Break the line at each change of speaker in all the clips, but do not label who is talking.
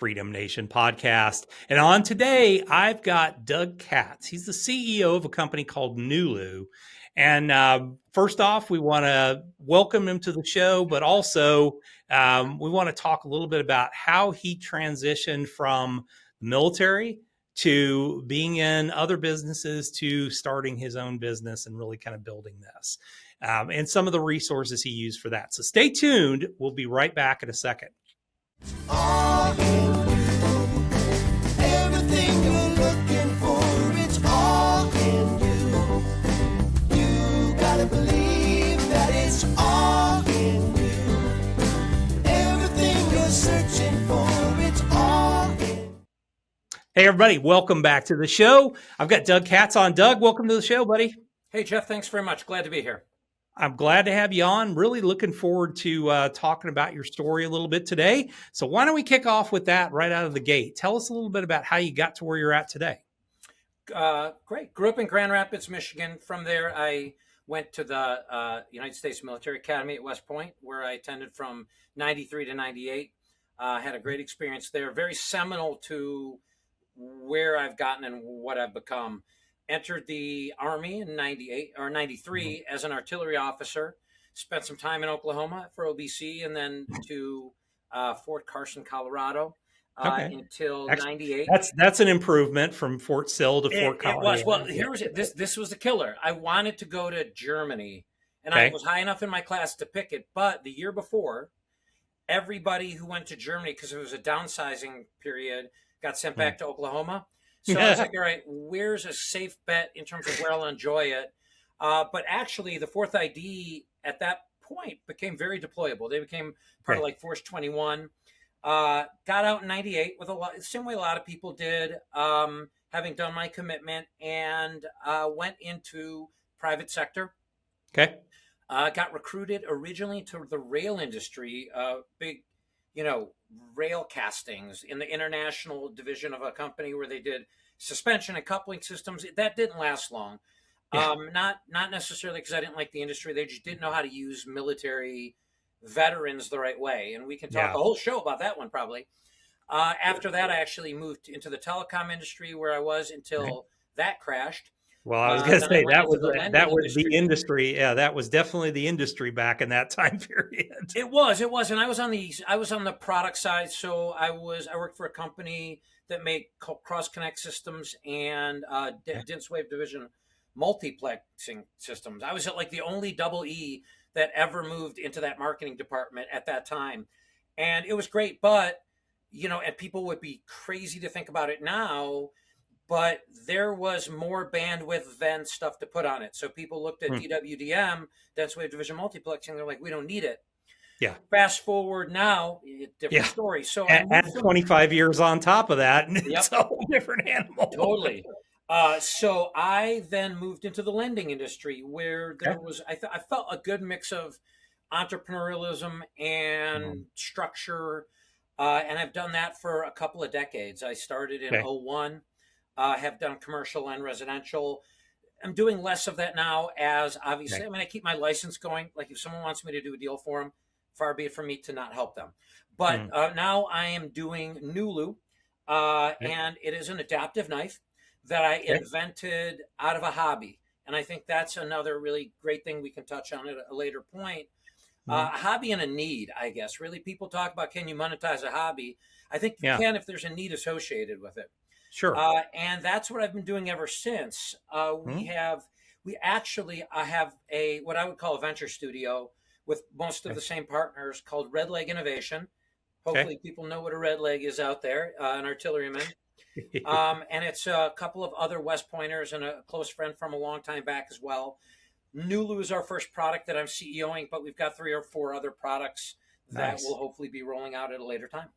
Freedom Nation podcast. And on today, I've got Doug Katz. He's the CEO of a company called Nulu. And first off, we want to welcome him to the show, but also we want to talk a little bit about how he transitioned from the military to being in other businesses to starting his own business and really kind of building this. And some of the resources he used for that. So stay tuned. We'll be right back in a second.
All in you. Everything you're looking for, it's all in you. You gotta believe that it's all in you. Everything you're searching for, it's all in.
Hey, everybody. Welcome back to the show. I've got Doug Katz on. Doug, welcome to the show, buddy.
Hey, Jeff, thanks very much. Glad to be here.
I'm glad to have you on. Really looking forward to talking about your story a little bit today. So why don't we kick off with that right out of the gate? Tell us a little bit about how you got to where you're at today.
Great. Grew up in Grand Rapids, Michigan. From there, I went to the United States Military Academy at West Point, where I attended from 93 to 98. Had a great experience there. Very seminal to where I've gotten and what I've become. Entered the Army in 98 or 93 as an artillery officer, spent some time in Oklahoma for OBC, and then to Fort Carson, Colorado until 98.
That's an improvement from Fort Sill to Fort Colorado.
It was. Well, here was it. This was the killer. I wanted to go to Germany, and I was high enough in my class to pick it. But the year before, everybody who went to Germany, because it was a downsizing period, got sent back to Oklahoma. So I was like, all right, where's a safe bet in terms of where I'll enjoy it? But actually, the 4th ID at that point became very deployable. They became part of like Force 21. Got out in 98 with the same way a lot of people did, having done my commitment, and went into private sector.
Okay.
Got recruited originally to the rail industry, big, rail castings in the international division of a company where they did suspension and coupling systems. That didn't last long. Not necessarily because I didn't like the industry. They just didn't know how to use military veterans the right way. And we can talk a whole show about that one probably. After that, I actually moved into the telecom industry where I was until that crashed.
Well, I was going to say that was the industry. Yeah, that was definitely the industry back in that time period.
It was, and I was on the product side. So I worked for a company that made cross connect systems and dense wave division multiplexing systems. I was at like the only double E that ever moved into that marketing department at that time, and it was great. But and people would be crazy to think about it now. But there was more bandwidth than stuff to put on it. So people looked at DWDM, dense wave division multiplexing. They're like, we don't need it.
Yeah.
Fast forward now, different story. So
add 25 years on top of that, and it's a whole different animal.
Totally. So I then moved into the lending industry where there was, I felt a good mix of entrepreneurialism and structure. And I've done that for a couple of decades. I started in 01. Have done commercial and residential. I'm doing less of that now as obviously, I keep my license going. Like if someone wants me to do a deal for them, far be it from me to not help them. But now I am doing Nulu, and it is an adaptive knife that I invented out of a hobby. And I think that's another really great thing we can touch on at a later point. A hobby and a need, I guess. Really, people talk about, can you monetize a hobby? I think you can if there's a need associated with it.
Sure.
And that's what I've been doing ever since. We actually have what I would call a venture studio with most of the same partners called Red Leg Innovation. Hopefully people know what a red leg is out there, an artilleryman. And it's a couple of other West Pointers and a close friend from a long time back as well. Nulu is our first product that I'm CEOing, but we've got 3 or 4 other products that will hopefully be rolling out at a later time.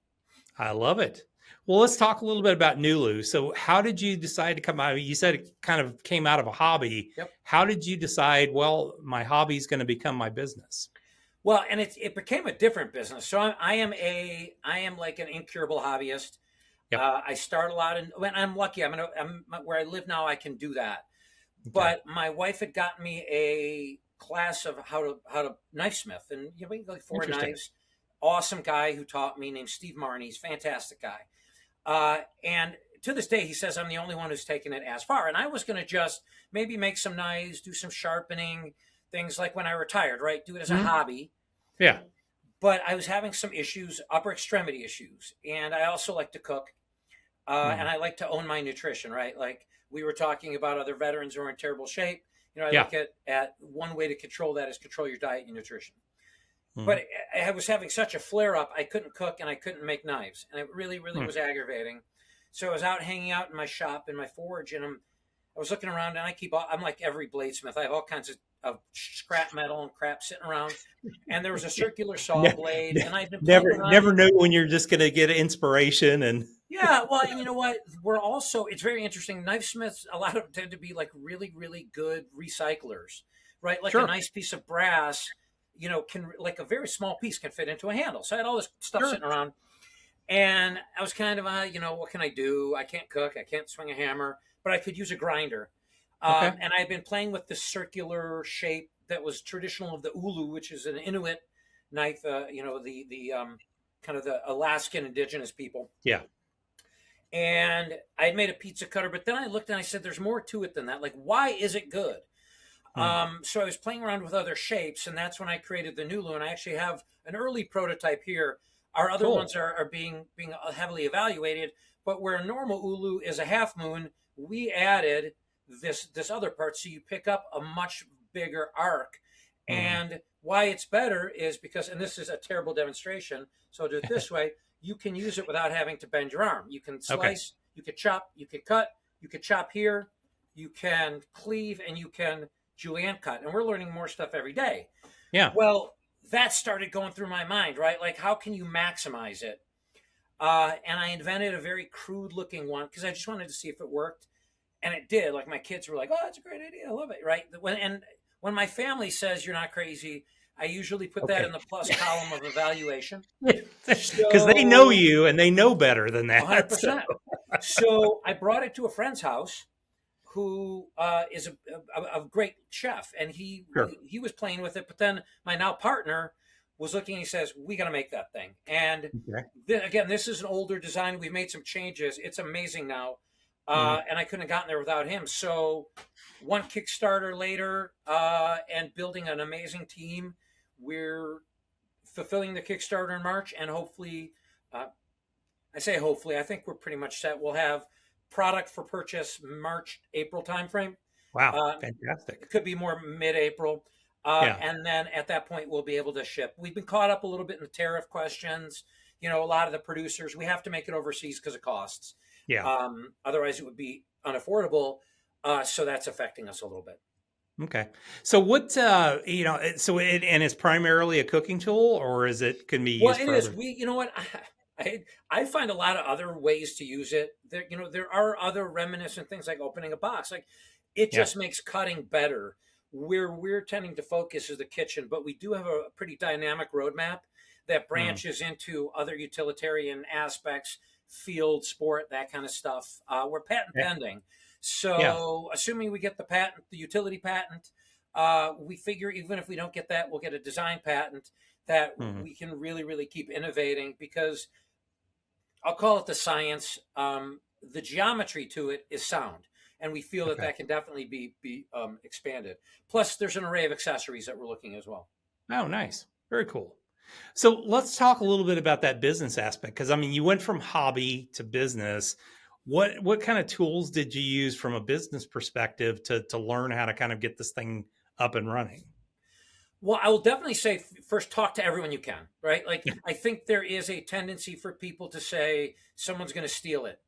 I love it. Well, let's talk a little bit about Nulu. So how did you decide to come out? You said it kind of came out of a hobby.
Yep.
How did you decide, well, my hobby is going to become my business?
Well, and it became a different business. So I am like an incurable hobbyist.
Yep.
I start a lot, and when I'm lucky, I'm where I live now. I can do that. Okay. But my wife had gotten me a class of how to knife smith, and like 4 knives, awesome guy who taught me named Steve Marney. He's a fantastic guy. And to this day, he says I'm the only one who's taken it as far. And I was going to just maybe make some knives, do some sharpening, things like when I retired, right? Do it as a hobby.
Yeah.
But I was having some issues, upper extremity issues. And I also like to cook. And I like to own my nutrition, right? Like we were talking about other veterans who are in terrible shape. You know, I look at one way to control that is control your diet and your nutrition. But I was having such a flare up, I couldn't cook and I couldn't make knives. And it really, really was aggravating. So I was out hanging out in my shop, in my forge, and I was looking around, and I'm like every bladesmith. I have all kinds of scrap metal and crap sitting around. And there was a circular saw blade, and I've been
never know when you're just going to get inspiration. And
yeah, well, and you know what? It's very interesting. Knife smiths, a lot of them tend to be like really, really good recyclers, right? Like a nice piece of brass, you know, like a very small piece can fit into a handle. So I had all this stuff sitting around, and I was kind of, you know, what can I do? I can't cook, I can't swing a hammer, but I could use a grinder. And I've been playing with this circular shape that was traditional of the ulu, which is an Inuit knife, you know, the kind of the Alaskan indigenous people.
Yeah.
And I had made a pizza cutter, but then I looked and I said, there's more to it than that. Like, why is it good? So I was playing around with other shapes, and that's when I created the Nulu. And I actually have an early prototype here. Our other ones are being heavily evaluated, but where a normal ulu is a half moon, we added this other part, so you pick up a much bigger arc. And why it's better is because, and this is a terrible demonstration, so I'll do it this way, you can use it without having to bend your arm. You can slice, you can chop, you can cut, you can chop here, you can cleave, and you can julienne cut. And we're learning more stuff every day.
Yeah.
Well, that started going through my mind, right? Like, how can you maximize it? And I invented a very crude looking one because I just wanted to see if it worked. And it did. Like, my kids were like, oh, that's a great idea. I love it. Right. When my family says you're not crazy, I usually put that in the plus column of evaluation.
Because they know you and they know better than that.
100%. So I brought it to a friend's house who is a great chef. And he was playing with it. But then my now partner was looking and he says, we got to make that thing. And then, again, this is an older design. We've made some changes. It's amazing now. And I couldn't have gotten there without him. So one Kickstarter later and building an amazing team, we're fulfilling the Kickstarter in March. And hopefully, I say hopefully, I think we're pretty much set. We'll have product for purchase March, April timeframe.
Wow, fantastic.
It could be more mid-April. And then at that point, we'll be able to ship. We've been caught up a little bit in the tariff questions. You know, a lot of the producers, we have to make it overseas because of costs.
Yeah.
Otherwise, it would be unaffordable. So that's affecting us a little bit.
Okay. So what, you know, and it's primarily a cooking tool, or can be used for
other... you know what? I find a lot of other ways to use it. There are other reminiscent things like opening a box. Like, it just makes cutting better. Where we're tending to focus is the kitchen, but we do have a pretty dynamic roadmap that branches into other utilitarian aspects, field, sport, that kind of stuff. We're patent pending. So assuming we get the patent, the utility patent, we figure even if we don't get that, we'll get a design patent that we can really, really keep innovating, because I'll call it the science. The geometry to it is sound. And we feel that can definitely be expanded. Plus, there's an array of accessories that we're looking as well.
Oh, nice. Very cool. So let's talk a little bit about that business aspect, because, I mean, you went from hobby to business. What kind of tools did you use from a business perspective to learn how to kind of get this thing up and running?
Well, I will definitely say first, talk to everyone you can, right? Like, I think there is a tendency for people to say someone's going to steal it.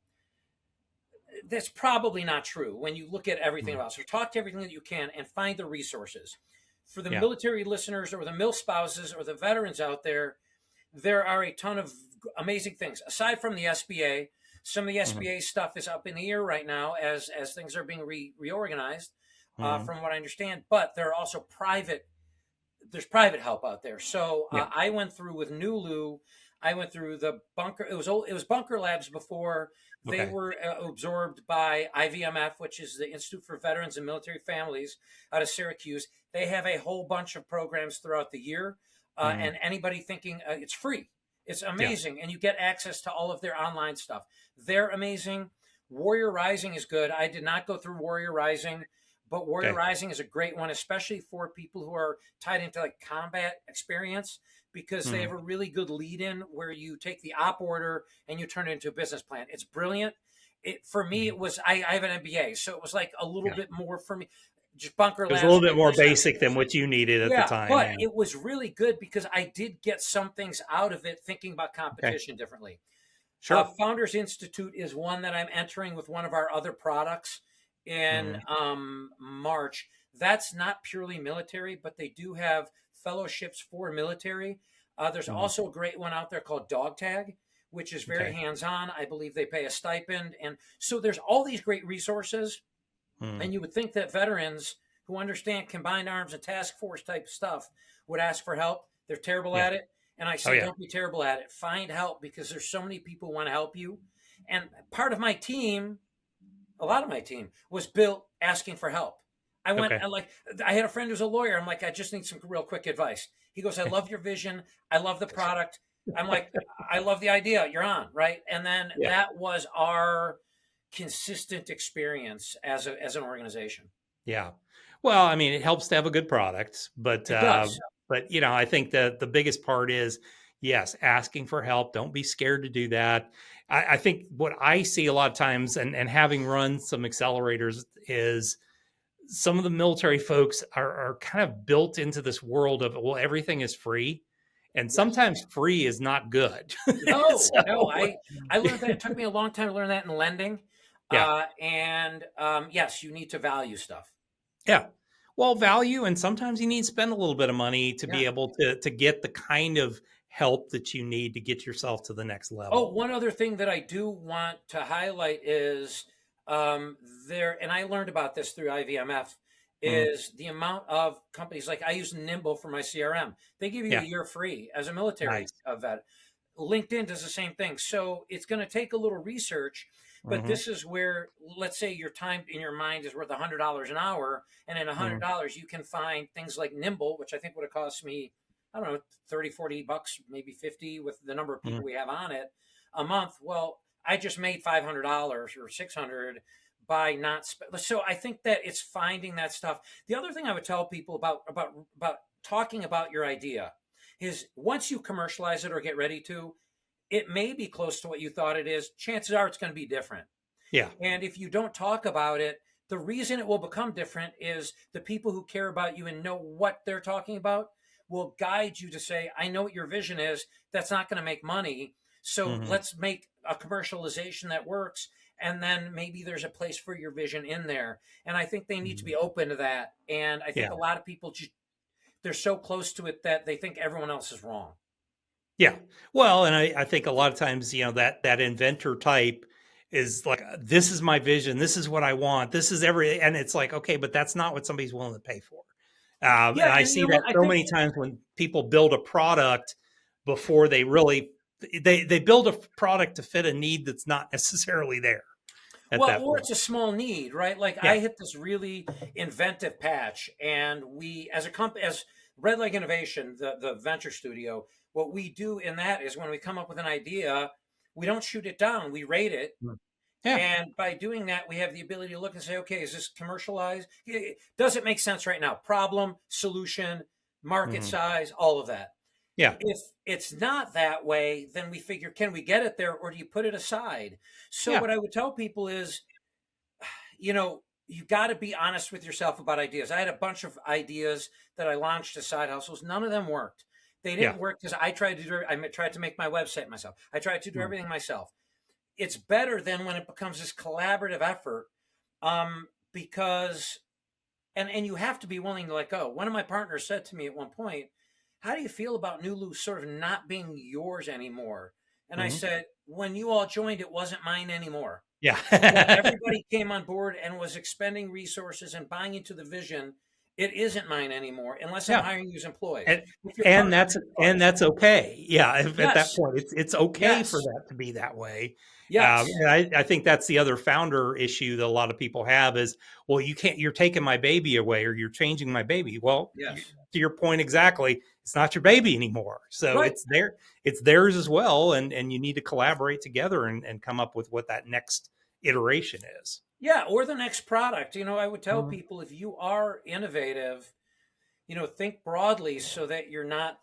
That's probably not true when you look at everything else. So talk to everything that you can and find the resources. For the military listeners or the MIL spouses or the veterans out there, there are a ton of amazing things. Aside from the SBA, some of the SBA stuff is up in the air right now as things are being reorganized, from what I understand. But there are also there's private help out there. So I went through with Nulu. I went through the bunker. It was Bunker Labs before they were absorbed by IVMF, which is the Institute for Veterans and Military Families out of Syracuse. They have a whole bunch of programs throughout the year. and anybody thinking it's free. It's amazing, and you get access to all of their online stuff. They're amazing. Warrior Rising is good. I did not go through Warrior Rising, but Warrior Rising is a great one, especially for people who are tied into like combat experience, because they have a really good lead-in where you take the op order and you turn it into a business plan. It's brilliant. For me, it was I have an MBA, so it was like a little bit more for me. Just bunker
It was
labs.
a little bit more basic than what you needed at the time.
But it was really good because I did get some things out of it thinking about competition differently.
Sure.
Founders Institute is one that I'm entering with one of our other products in March. That's not purely military, but they do have fellowships for military. There's also a great one out there called Dog Tag, which is very hands-on. I believe they pay a stipend. And so there's all these great resources. And you would think that veterans who understand combined arms and task force type stuff would ask for help. They're terrible at it. And I say, don't be terrible at it. Find help, because there's so many people who want to help you. And part of my team, a lot of my team, was built asking for help. I went, I had a friend who's a lawyer. I'm like, I just need some real quick advice. He goes, I love your vision. I love the product. I'm like, I love the idea. You're on, right? And then that was our consistent experience as an organization.
Yeah. Well, I mean, it helps to have a good product, but you know, I think that the biggest part is, yes, asking for help. Don't be scared to do that. I think what I see a lot of times, and having run some accelerators, is some of the military folks are kind of built into this world of, well, everything is free. And sometimes free is not good.
No, I learned that. It took me a long time to learn that in lending. Yes, you need to value stuff.
Yeah. Well, value, and sometimes you need to spend a little bit of money to be able to get the kind of help that you need to get yourself to the next level.
Oh, one other thing that I do want to highlight is and I learned about this through IVMF, is the amount of companies, like I use Nimble for my CRM. They give you a year free as a military vet. LinkedIn does the same thing. So it's going to take a little research, but this is where, let's say your time in your mind is worth $100 an hour. And in $100, you can find things like Nimble, which I think would have cost me, I don't know, 30, 40 bucks, maybe 50 with the number of people we have on it a month. Well, I just made $500 or $600 by not so I think that it's finding that stuff. The other thing I would tell people about talking about your idea is, once you commercialize it or get ready to, it may be close to what you thought it is. Chances are it's going to be different.
Yeah.
And if you don't talk about it, the reason it will become different is the people who care about you and know what they're talking about will guide you to say, I know what your vision is. That's not going to make money. So let's make a commercialization that works. And then maybe there's a place for your vision in there. And I think they need to be open to that. And I think a lot of people they're so close to it that they think everyone else is wrong.
Yeah. Well, and I think a lot of times, you know, that inventor type is like, this is my vision. This is what I want. This is and it's like, okay, but that's not what somebody's willing to pay for. And I see that so many times when people build a product before they really, they build a product to fit a need that's not necessarily there.
Or it's a small need, right? Like I hit this really inventive patch, and we, as a company, as Red Leg Innovation, the venture studio, what we do in that is, when we come up with an idea, we don't shoot it down, we rate it. And by doing that, we have the ability to look and say, okay, is this commercialized? Does it make sense right now? Problem, solution, market size, all of that.
Yeah.
If it's not that way, then we figure, can we get it there, or do you put it aside? So what I would tell people is, you know, you got to be honest with yourself about ideas. I had a bunch of ideas that I launched as side hustles. None of them worked. They didn't work because I tried to make my website myself. I tried to do everything myself. It's better than when it becomes this collaborative effort, because, and you have to be willing to let go. One of my partners said to me at one point, how do you feel about Nulu sort of not being yours anymore? And I said, when you all joined, it wasn't mine anymore.
Yeah.
Everybody came on board and was expending resources and buying into the vision. It isn't mine anymore, unless I'm hiring you as employees.
And that's okay. Yeah. At that point, it's okay for that to be that way.
Yes.
And I think that's the other founder issue that a lot of people have is, well, you're taking my baby away, or you're changing my baby. Well, to your point exactly, it's not your baby anymore. So
Right.
it's theirs as well. And you need to collaborate together and come up with what that next iteration is.
Yeah, or the next product. I would tell
Mhm.
people, if you are innovative, think broadly so that you're not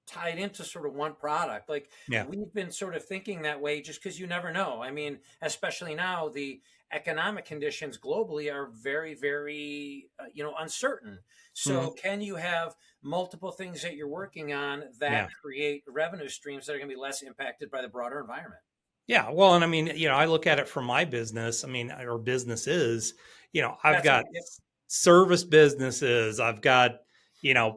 tied into sort of one product. Like,
Yeah.
we've been sort of thinking that way just because you never know. I mean, especially now, the economic conditions globally are very, very, uncertain. So,
Mhm.
can you have multiple things that you're working on
Yeah.
that create revenue streams that are going to be less impacted by the broader environment?
Yeah. Well, and I mean, I look at it from my business. I mean, or businesses, I've
That's
got
right. Yep.
service businesses, I've got,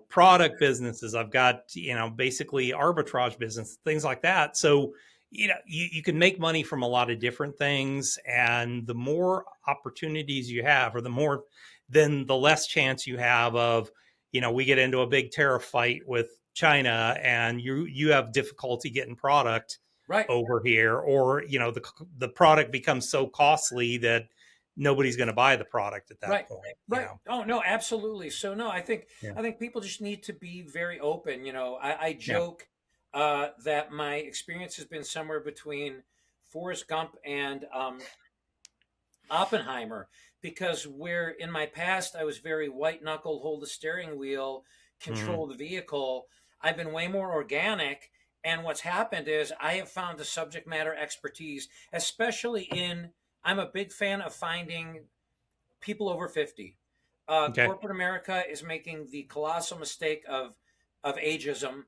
product businesses, I've got, basically arbitrage business, things like that. So, you can make money from a lot of different things. And the more opportunities you have, or the more, then the less chance you have of, we get into a big tariff fight with China and you have difficulty getting product
Right.
over here, or the product becomes so costly that nobody's going to buy the product at that
Right.
point.
Right. Oh no, absolutely. So no,
Yeah.
I think people just need to be very open. I
Yeah.
joke that my experience has been somewhere between Forrest Gump and Oppenheimer, because where in my past I was very white knuckle, hold the steering wheel,
Mhm.
control the vehicle, I've been way more organic. And what's happened is I have found the subject matter expertise, especially in, I'm a big fan of finding people over 50.
Okay.
Corporate America is making the colossal mistake of ageism.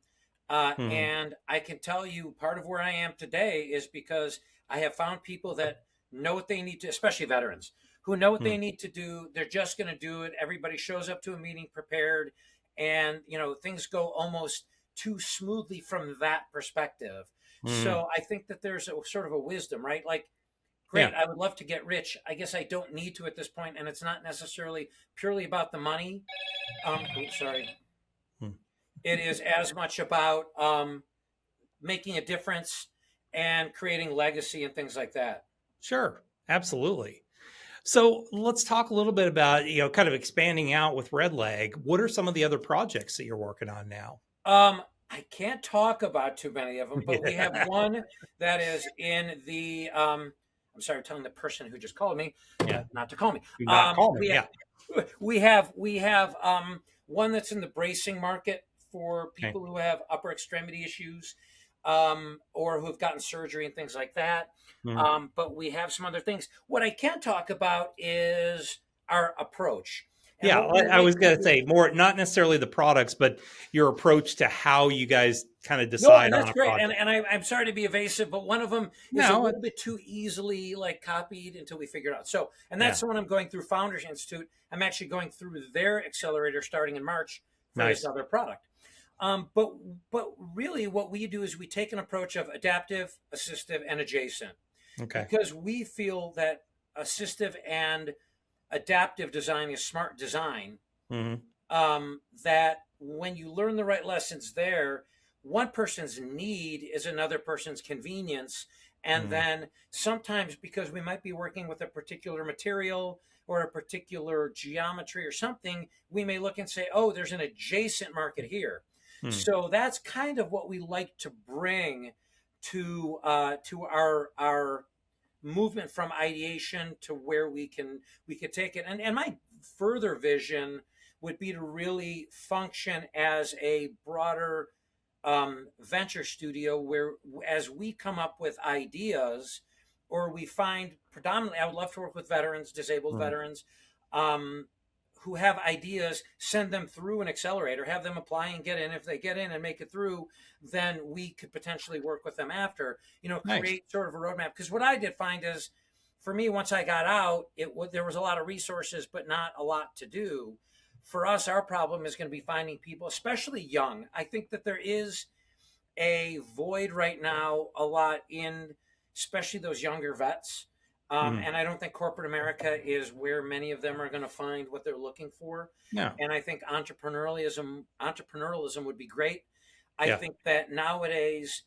Mhm.
And I can tell you, part of where I am today is because I have found people that know what they need to, especially veterans who know what
Mhm.
they need to do. They're just going to do it. Everybody shows up to a meeting prepared, and things go almost too smoothly from that perspective.
Mhm.
So I think that there's a sort of a wisdom, right? Like,
Yeah.
great, I would love to get rich. I guess I don't need to at this point, and it's not necessarily purely about the money. Oops, sorry.
Mm.
It is as much about making a difference and creating legacy and things like that.
Sure. Absolutely. So let's talk a little bit about, kind of expanding out with Red Leg. What are some of the other projects that you're working on now?
I can't talk about too many of them, but we have one that is in the. I'm sorry, I'm telling the person who just called me
Yeah.
not to call me.
Do not call me.
We
Yeah.
we have one that's in the bracing market for
Okay.
people who have upper extremity issues, or who have gotten surgery and things like that.
Mhm.
But we have some other things. What I can talk about is our approach and
Yeah,
what we
I
like
was
to
going to
do.
say more, not necessarily the products, but your approach to how you guys kind of
No,
decide
and
on
that's
a
great. And
project.
I'm sorry to be evasive, but one of them is a
No,
little bit too easily like copied until we figure it out. So, and that's
yeah,
the one I'm going through, Founders Institute. I'm actually going through their accelerator starting in March for this
nice.
other product. But really, what we do is we take an approach of adaptive, assistive, and adjacent,
Okay.
because we feel that assistive and adaptive design is smart design.
Hmm.
That when you learn the right lessons there, one person's need is another person's convenience. And
Hmm.
then sometimes, because we might be working with a particular material or a particular geometry or something, we may look and say, oh, there's an adjacent market here.
Hmm.
So that's kind of what we like to bring to our movement from ideation to where we can take it. And my further vision would be to really function as a broader venture studio, where as we come up with ideas, or we find, predominantly I would love to work with veterans, disabled
Hmm.
veterans, um, who have ideas, send them through an accelerator, have them apply and get in. If they get in and make it through, then we could potentially work with them after,
Nice.
create sort of a roadmap. Because what I did find is, for me, once I got out, there was a lot of resources, but not a lot to do. For us, our problem is going to be finding people, especially young. I think that there is a void right now, a lot in, especially those younger vets.
Hmm.
And I don't think corporate America is where many of them are going to find what they're looking for.
No.
And I think entrepreneurialism would be great. I
Yeah.
think that nowadays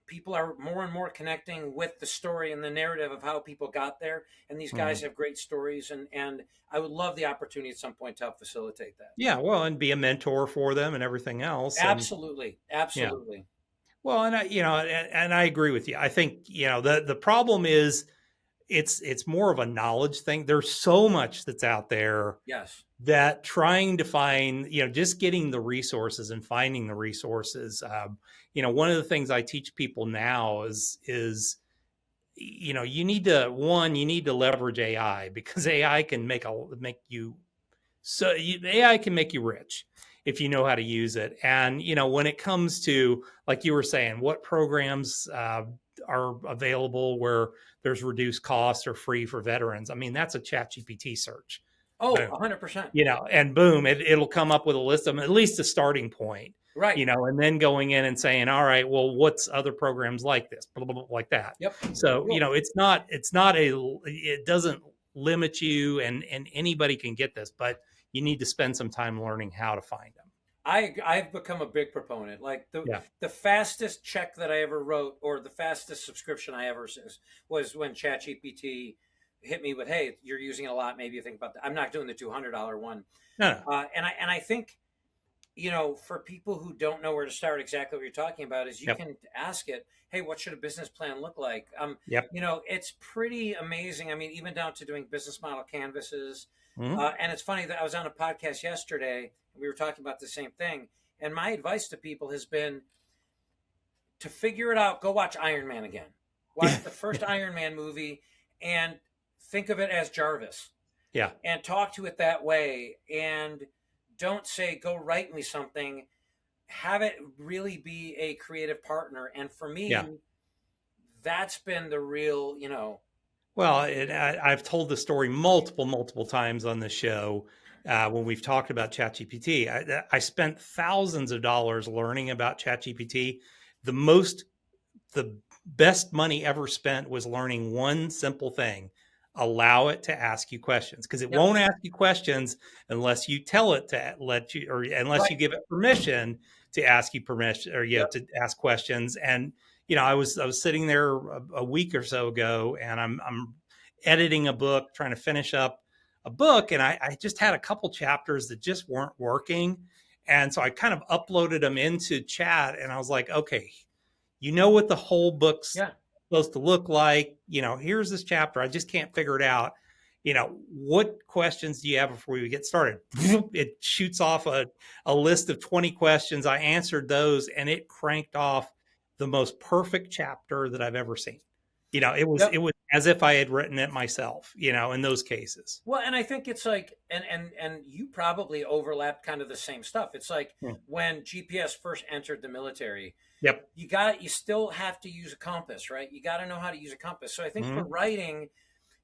people are more and more connecting with the story and the narrative of how people got there. And these guys have great stories. And I would love the opportunity at some point to help facilitate that.
Yeah, well, and be a mentor for them and everything else. And
Absolutely.
yeah,
Absolutely.
well, and and I agree with you. I think, the problem is it's more of a knowledge thing. There's so much that's out there
Yes.
that trying to find, just getting the resources and finding the resources. One of the things I teach people now is you need to leverage AI, because AI can make you AI can make you rich if you know how to use it. And when it comes to, like you were saying, what programs are available where there's reduced costs or free for veterans, I mean, that's a chat GPT search.
Oh,
Boom.
100%.
And boom, it'll come up with a list of them, at least a starting point.
Right.
And then going in and saying, all right, well, what's other programs like this, blah, blah, blah, like that.
Yep.
So, it doesn't limit you, and anybody can get this, but you need to spend some time learning how to find them.
I've become a big proponent. Like the fastest check that I ever wrote, or the fastest subscription I ever was when ChatGPT hit me with, "Hey, you're using it a lot. Maybe you think about that." I'm not doing the $200 one.
No.
And I think, for people who don't know where to start, exactly what you're talking about is you can ask it, "Hey, what should a business plan look like?" It's pretty amazing. I mean, even down to doing business model canvases. And it's funny that I was on a podcast yesterday and we were talking about the same thing. And my advice to people has been to figure it out. Go watch Iron Man again. Watch the first Iron Man movie and think of it as Jarvis.
Yeah.
And talk to it that way. And don't say, "Go write me something." Have it really be a creative partner. And for me, that's been the real,
Well, I've told the story multiple times on the show when we've talked about ChatGPT. I spent thousands of dollars learning about ChatGPT. The best money ever spent was learning one simple thing: allow it to ask you questions, because it won't ask you questions unless you tell it to let you, or unless you give it permission to ask you permission, or to ask questions. And I was sitting there a week or so ago, and I'm editing a book, trying to finish up a book, and I just had a couple chapters that just weren't working, and so I kind of uploaded them into chat, and I was like, okay, what the whole book's supposed to look like. Here's this chapter. I just can't figure it out. What questions do you have before we get started? It shoots off a list of 20 questions. I answered those, and it cranked off the most perfect chapter that I've ever seen. It was as if I had written it myself, in those cases.
Well, and I think it's like, and you probably overlap kind of the same stuff. It's like when GPS first entered the military, you still have to use a compass, right? You got to know how to use a compass. So I think for writing,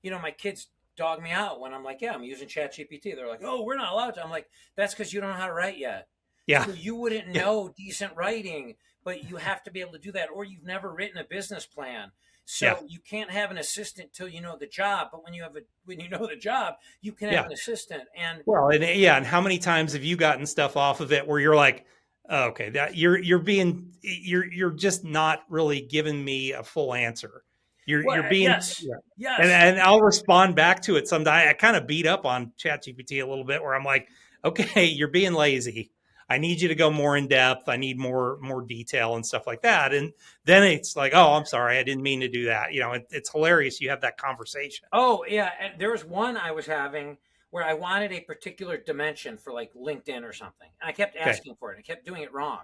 my kids dog me out when I'm like, I'm using ChatGPT. They're like, "Oh, we're not allowed to." I'm like, "That's because you don't know how to write yet."
Yeah.
So you wouldn't know decent writing, but you have to be able to do that. Or you've never written a business plan. So you can't have an assistant till you know the job. But when you know the job, you can have an assistant. And
and how many times have you gotten stuff off of it where you're like, oh, okay, that you're just not really giving me a full answer. You're being and I'll respond back to it sometime. I kind of beat up on ChatGPT a little bit, where I'm like, okay, you're being lazy. I need you to go more in depth. I need more detail and stuff like that. And then it's like, oh, I'm sorry, I didn't mean to do that. It's hilarious. You have that conversation.
Oh yeah, and there was one I was having where I wanted a particular dimension for like LinkedIn or something, and I kept asking for it. I kept doing it wrong.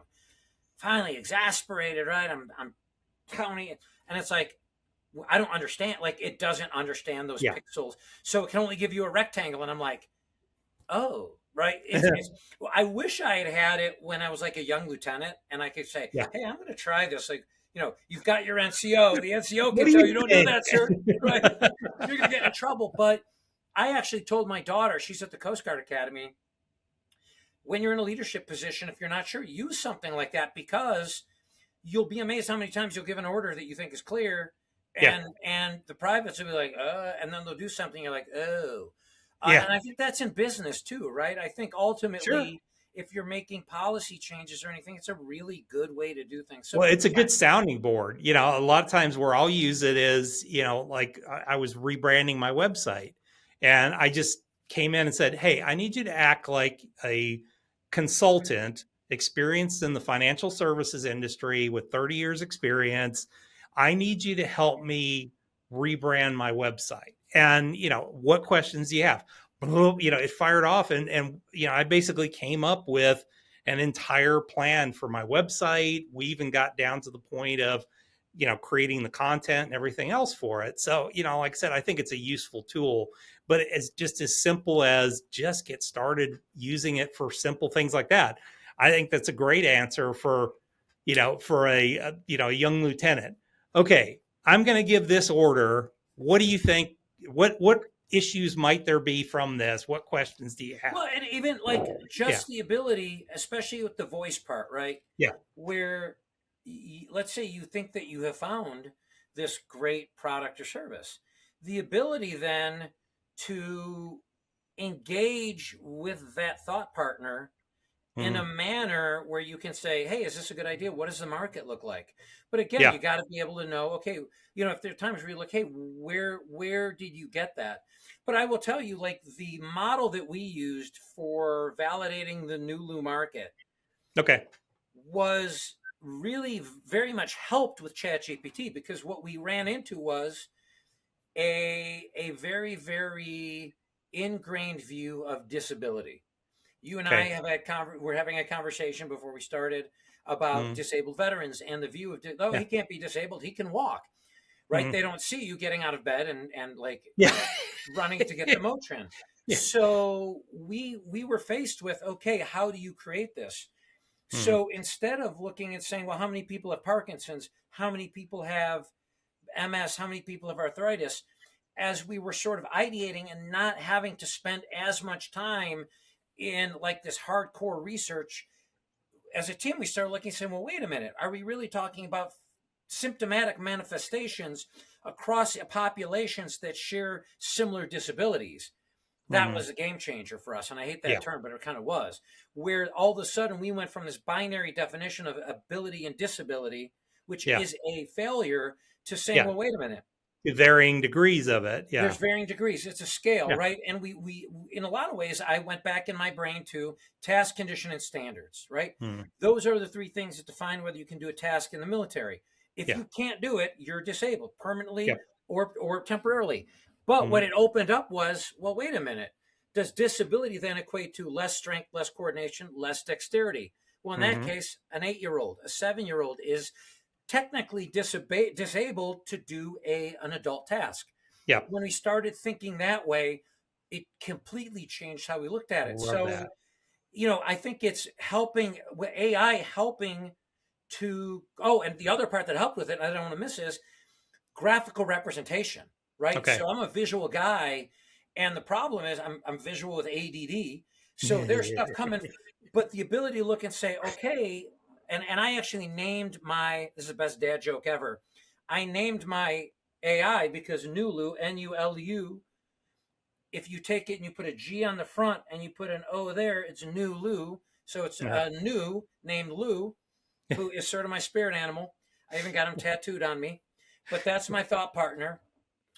Finally, exasperated, right? I'm counting it, and it's like, I don't understand. Like, it doesn't understand those pixels, so it can only give you a rectangle. And I'm like, oh. Right. Well, I wish I had it when I was like a young lieutenant, and I could say, "Hey, I'm going to try this." Like, you've got your NCO. The NCO can tell you don't do that, sir. Right? You're going to get in trouble. But I actually told my daughter, she's at the Coast Guard Academy, when you're in a leadership position, if you're not sure, use something like that, because you'll be amazed how many times you'll give an order that you think is clear, and the privates will be like, and then they'll do something. You're like, oh. And I think that's in business too, right? I think ultimately if you're making policy changes or anything, it's a really good way to do things. So
Well, it's a good sounding board. You know, a lot of times where I'll use it is, you know, like I was rebranding my website and I just came in and said, hey, I need you to act like a consultant experienced in the financial services industry with 30 years experience. I need you to help me rebrand my website. And, you know, what questions do you have? Boom, you know, it fired off and, you know, I basically came up with an entire plan for my website. We even got down to the point of, you know, creating the content and everything else for it. So, you know, like I said, I think it's a useful tool, but it's just as simple as just get started using it for simple things like that. I think that's a great answer for, you know, for a you know, a young lieutenant. Okay, I'm going to give this order. What do you think? What issues might there be from this? What questions do you have?
Well, and even like just the ability, especially with the voice part, right?
Yeah.
Where let's say you think that you have found this great product or service, the ability then to engage with that thought partner in a manner where you can say, hey, is this a good idea? What does the market look like? But again, you got to be able to know, okay, you know, if there are times where you look, hey, where did you get that? But I will tell you, like the model that we used for validating the Nulu market was really very much helped with ChatGPT, because what we ran into was a very, very ingrained view of disability. You and I have had we're having a conversation before we started about disabled veterans and the view of he can't be disabled, he can walk, right? They don't see you getting out of bed and like running to get the Motrin. So we were faced with, okay, how do you create this? So instead of looking and saying, well, how many people have Parkinson's, how many people have MS, how many people have arthritis, as we were sort of ideating and not having to spend as much time in like this hardcore research, as a team, we started looking and saying, well, wait a minute, are we really talking about symptomatic manifestations across populations that share similar disabilities? That was a game changer for us. And I hate that term, but it kind of was, where all of a sudden we went from this binary definition of ability and disability, which is a failure, to saying, well, wait a minute.
Varying degrees of it. Yeah.
There's varying degrees. It's a scale, right? And we in a lot of ways, I went back in my brain to task, condition, and standards, right? Those are the three things that define whether you can do a task in the military. If you can't do it, you're disabled permanently or temporarily. But what it opened up was, well, wait a minute. Does disability then equate to less strength, less coordination, less dexterity? Well, in that case, an 8-year-old, a 7-year-old is technically disabled to do an adult task. When we started thinking that way, it completely changed how we looked at it. So, you know, I think it's helping with AI helping to, and the other part that helped with it, I don't want to miss, is graphical representation, right? So I'm a visual guy, and the problem is I'm visual with ADD. So there's stuff coming, but the ability to look and say, okay, and I actually named this is the best dad joke ever. I named my AI because Nulu, Nulu, if you take it and you put a G on the front and you put an O there, it's Nulu. So it's a new named Lou, who is sort of my spirit animal. I even got him tattooed on me, but that's my thought partner.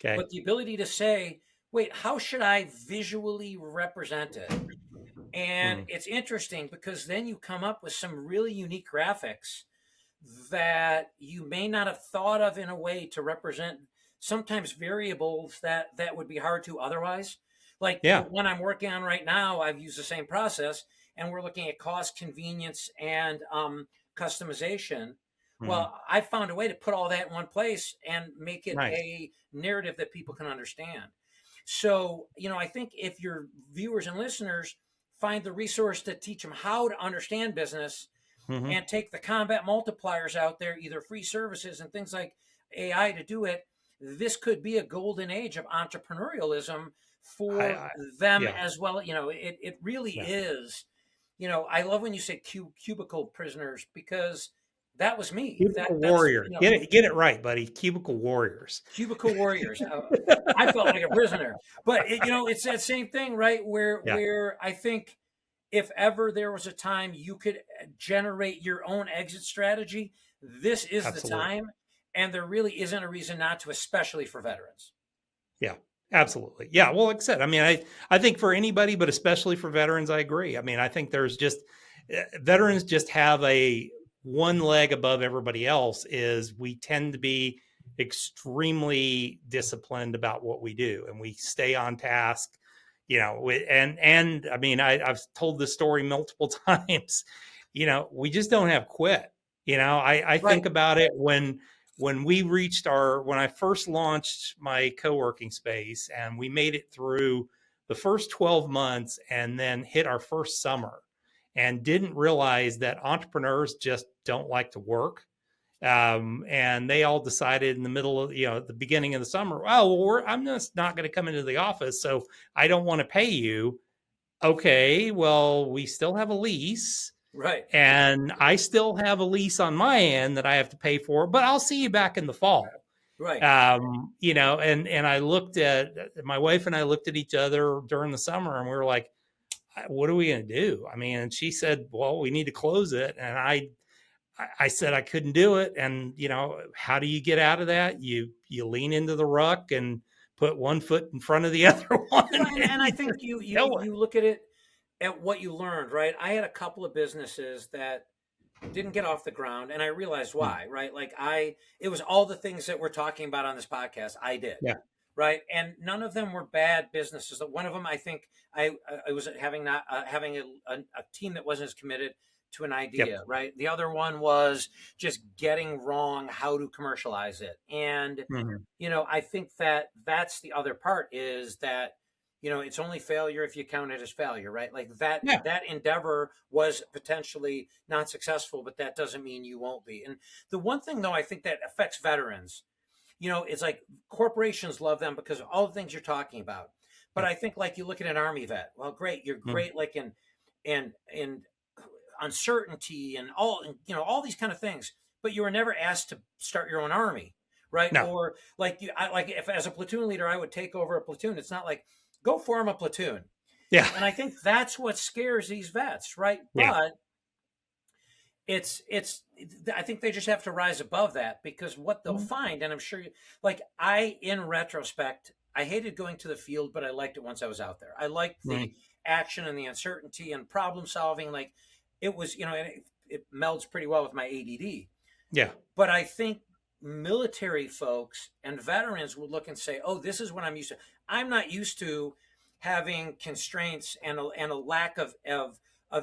But the ability to say, wait, how should I visually represent it? And it's interesting because then you come up with some really unique graphics that you may not have thought of in a way to represent sometimes variables that would be hard to otherwise. Like the one I'm working on right now, I've used the same process, and we're looking at cost, convenience, and customization. Well, I found a way to put all that in one place and make it a narrative that people can understand. So, you know, I think if your viewers and listeners find the resource to teach them how to understand business and take the combat multipliers out there, either free services and things like AI to do it, this could be a golden age of entrepreneurialism for them as well. You know, it really is. You know, I love when you say cubicle prisoners, because that was me.
Cubicle warrior. You know, get it right, buddy. Cubicle warriors.
Cubicle warriors. I felt like a prisoner, but you know, it's that same thing, right? Where I think if ever there was a time you could generate your own exit strategy, this is the
Absolutely.
time. And there really isn't a reason not to, especially for veterans.
Yeah, absolutely. Yeah. Well, like I said, I mean, I think for anybody, but especially for veterans, I agree. I mean, I think there's just veterans just have a one leg above everybody else is we tend to be extremely disciplined about what we do and we stay on task, and I mean, I've told this story multiple times, we just don't have quit. I
Right.
think about it when when I first launched my co-working space and we made it through the first 12 months and then hit our first summer and didn't realize that entrepreneurs just don't like to work. And they all decided in the middle of, at the beginning of the summer, oh, well, I'm just not going to come into the office. So I don't want to pay you. Okay, well, we still have a lease
Right.
and I still have a lease on my end that I have to pay for, but I'll see you back in the fall.
Right.
And I looked at my wife and I looked at each other during the summer and we were like, what are we going to do? I mean, and she said, well, we need to close it. And I said I couldn't do it. And, how do you get out of that? You lean into the ruck and put one foot in front of the other one.
And I think
Go it.
you look at it at what you learned, right? I had a couple of businesses that didn't get off the ground, and I realized why, right? Like it was all the things that we're talking about on this podcast I did,
Yeah.
right? And none of them were bad businesses. One of them, I think, I was having not having a team that wasn't as committed to an idea,
Yep.
right? The other one was just getting wrong how to commercialize it, and
Mhm.
I think that that's the other part is that it's only failure if you count it as failure, right? Like
Yeah.
that endeavor was potentially not successful, but that doesn't mean you won't be. And the one thing though, I think that affects veterans, it's like corporations love them because of all the things you're talking about. But
Yeah.
I think like you look at an Army vet, well, great, you're
Mhm.
great, like in uncertainty and all these kind of things, but you were never asked to start your own army, right?
No.
Or like like if as a platoon leader I would take over a platoon, it's not like go form a platoon.
Yeah.
And I think that's what scares these vets, right?
Yeah.
But it's I think they just have to rise above that because what they'll
Mhm.
find, and I'm sure like I in retrospect I hated going to the field, but I liked it once I was out there. I liked the
Mhm.
action and the uncertainty and problem solving. Like it was, and it melds pretty well with my ADD.
Yeah.
But I think military folks and veterans would look and say, "Oh, this is what I'm used to. I'm not used to having constraints and a lack of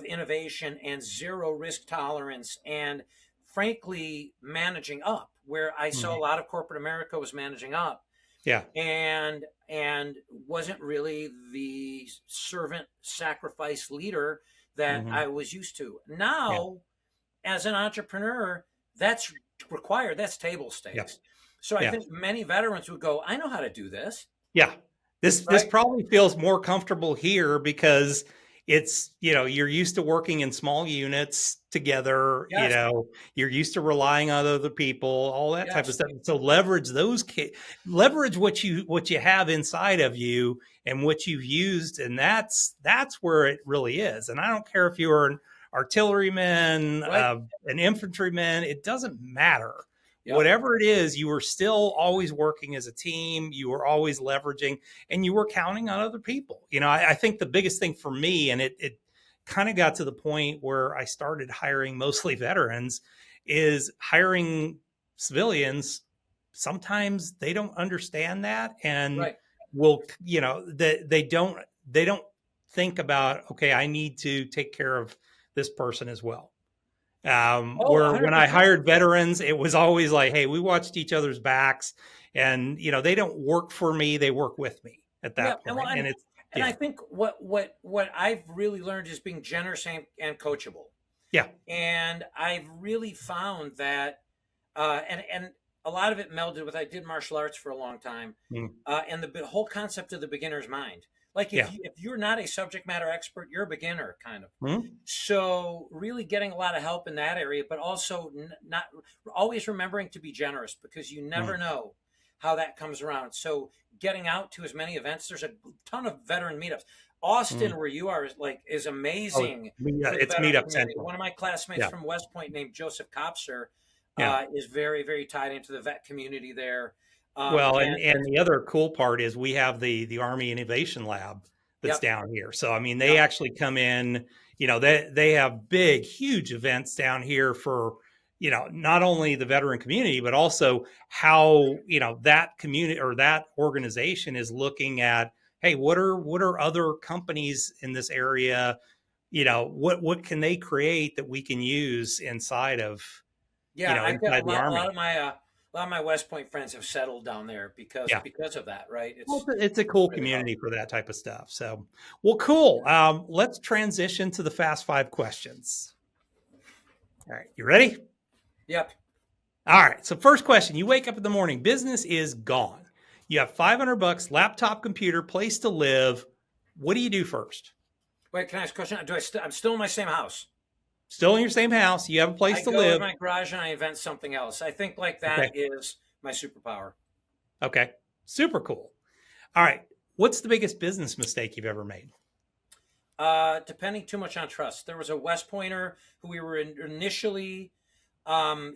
innovation and zero risk tolerance and frankly managing up where I saw a
Mhm.
lot of corporate America was managing up
Yeah.
and wasn't really the servant sacrifice leader that
Mhm.
I was used to.
Yeah.
Now, as an entrepreneur, that's required. That's table
Yeah.
stakes. So I
Yeah.
think many veterans would go, I know how to do this,
Yeah. This
right?
probably feels more comfortable here because it's, you're used to working in small units together,
Yes,
you're used to relying on other people, all that type of
yes,
stuff. So leverage what you have inside of you and what you've used, and that's where it really is. And I don't care if you're an artilleryman,
right.
an infantryman, it doesn't matter.
Yep.
Whatever it is, you were still always working as a team. You were always leveraging and you were counting on other people. I think the biggest thing for me, and it kind of got to the point where I started hiring mostly veterans, is hiring civilians. Sometimes they don't understand that and
Right.
will, they don't think about, okay, I need to take care of this person as well.
Oh,
Where when I
100%.
hired veterans, it was always like, hey, we watched each other's backs and, they don't work for me. They work with me at
Yeah.
that
And
point.
well,
And it's,
and I
yeah,
think what I've really learned is being generous and coachable.
yeah,
And I've really found that, and a lot of it melded with I did martial arts for a long time,
mm,
and the whole concept of the beginner's mind. Like
yeah,
if you're not a subject matter expert, you're a beginner, kind of.
mm,
So really getting a lot of help in that area, but also not always remembering to be generous because you never
mm,
know how that comes around. So getting out to as many events, there's a ton of veteran meetups. Austin,
Mm.
where you are, is
Oh,
amazing for the
it's
veteran
Meetup
community.
Central.
One of my classmates
Yeah.
from West Point, named Joseph Kopser,
Yeah.
is very, very tied into the vet community there.
Well,
And
and the other cool part is we have the Army Innovation Lab that's
yep,
down here. So I mean, they
yep,
actually come in. They have big, huge events down here for not only the veteran community, but also how that community or that organization is looking at. Hey, what are other companies in this area? What can they create that we can use inside of
yeah. I've got
inside the
a lot
Army?
of my a lot of my West Point friends have settled down there
Yeah.
because of that, right?
Well,
It's
it's a cool
really helped.
community for that type of stuff. So, well, cool. Let's transition to the fast five questions. All right, you ready?
Yep.
All right. So, first question: you wake up in the morning, business is gone. You have $500, laptop, computer, place to live. What do you do first?
Wait, can I ask a question? I'm still in my same house.
Still in your same house. You have a place
I
to
go in
live.
my garage and I invent something else. I think like
Okay.
that is my superpower.
Okay. Super cool. All right. What's the biggest business mistake you've ever made?
Depending too much on trust. There was a West Pointer who we were initially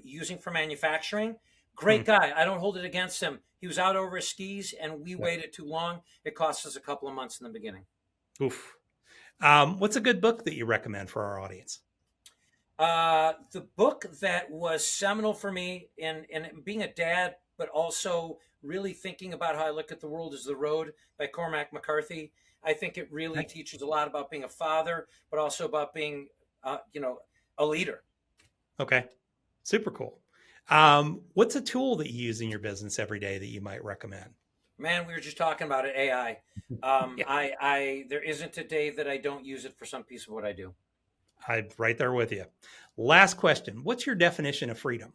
using for manufacturing. Great
Hmm.
guy. I don't hold it against him. He was out over his skis and we
Yeah.
waited too long. It cost us a couple of months in the beginning.
Oof. What's a good book that you recommend for our audience?
The book that was seminal for me in being a dad, but also really thinking about how I look at the world, is The Road by Cormac McCarthy. I think it really
Okay.
teaches a lot about being a father, but also about being, a leader.
Okay. Super cool. What's a tool that you use in your business every day that you might recommend?
Man, we were just talking about it, AI.
Yeah,
There isn't a day that I don't use it for some piece of what I do.
I'm right there with you. Last question. What's your definition of freedom?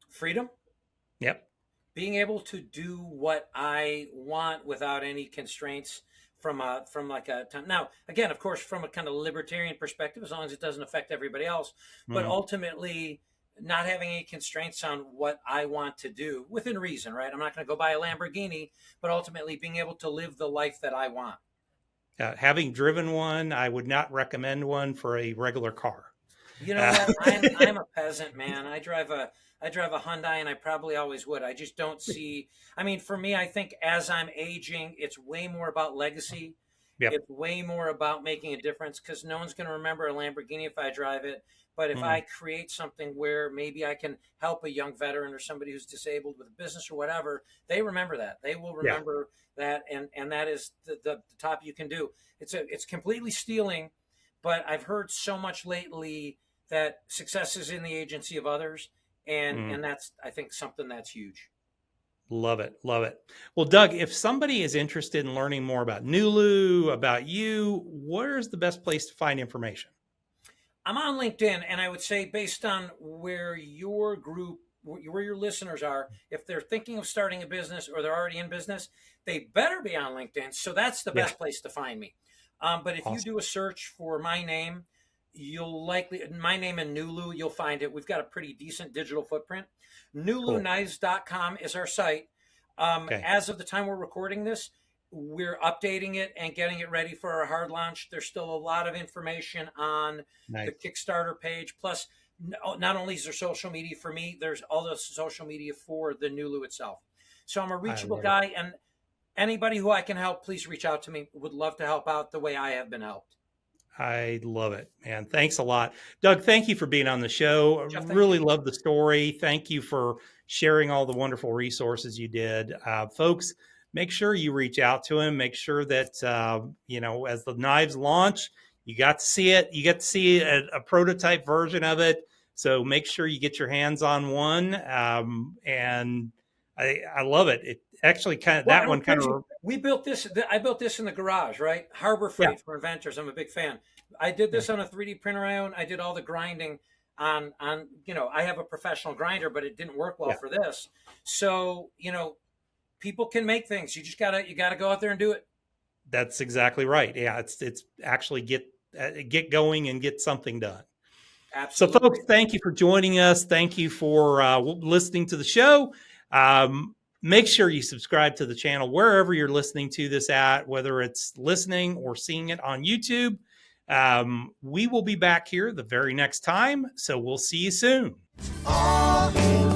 Freedom,
Yep.
being able to do what I want without any constraints from like a time. Now, again, of course, from a kind of libertarian perspective, as long as it doesn't affect everybody else, but
Mhm.
ultimately not having any constraints on what I want to do within reason, right? I'm not going to go buy a Lamborghini, but ultimately being able to live the life that I want.
Having driven one, I would not recommend one for a regular car.
You know
Uh,
what? I'm a peasant, man. I drive a Hyundai, and I probably always would. I just don't see. I mean, for me, I think as I'm aging, it's way more about legacy.
yep.
It's way more about making a difference, because no one's going to remember a Lamborghini if I drive it. But if
Mhm.
I create something where maybe I can help a young veteran or somebody who's disabled with a business or whatever, they remember that. They will
Yeah.
remember that, and that is the top you can do. It's completely stealing, but I've heard so much lately that success is in the agency of others, and
Mm.
that's, I think, something that's huge.
Love it. Love it. Well, Doug, if somebody is interested in learning more about Nulu, about you, where's the best place to find information?
I'm on LinkedIn, and I would say, based on where your listeners are, if they're thinking of starting a business or they're already in business, they better be on LinkedIn. So that's the
Yeah.
best place to find me. But if you
Awesome.
do a search for my name, my name in Nulu, you'll find it. We've got a pretty decent digital footprint.
Cool.
NuluKnives.com is our site.
Okay.
As of the time we're recording this, we're updating it and getting it ready for our hard launch. There's still a lot of information on the
Nice.
Kickstarter page. Plus, not only is there social media for me, there's all the social media for the Nulu itself. So I'm a
I
reachable
love it.
guy, and anybody who I can help, please reach out to me. Would love to help out the way I have been helped.
I love it, man. Thanks a lot. Doug, thank you for being on the show. I
Jeff, thank
really
you.
love the story. Thank you for sharing all the wonderful resources you did. Folks, make sure you reach out to him. Make sure that, as the knives launch, you got to see it. You get to see a prototype version of it. So make sure you get your hands on one. And I love it. It actually
Well,
that
and
one
what's
kind
crazy,
of,
we built this. I built this in the garage, right? Harbor
yeah.
Freight for inventors. I'm a big fan. I did
Yeah.
this on a 3D printer I own. I did all the grinding on. I have a professional grinder, but it didn't work well
Yeah.
for this. So people can make things. You gotta go out there and do it.
That's exactly right. Yeah, it's actually get going and get something done. So, folks,
Absolutely.
thank you for joining us. Thank you for listening to the show. make sure you subscribe to the channel wherever you're listening to this at, whether it's listening or seeing it on YouTube. We will be back here the very next time, so we'll see you soon.
All in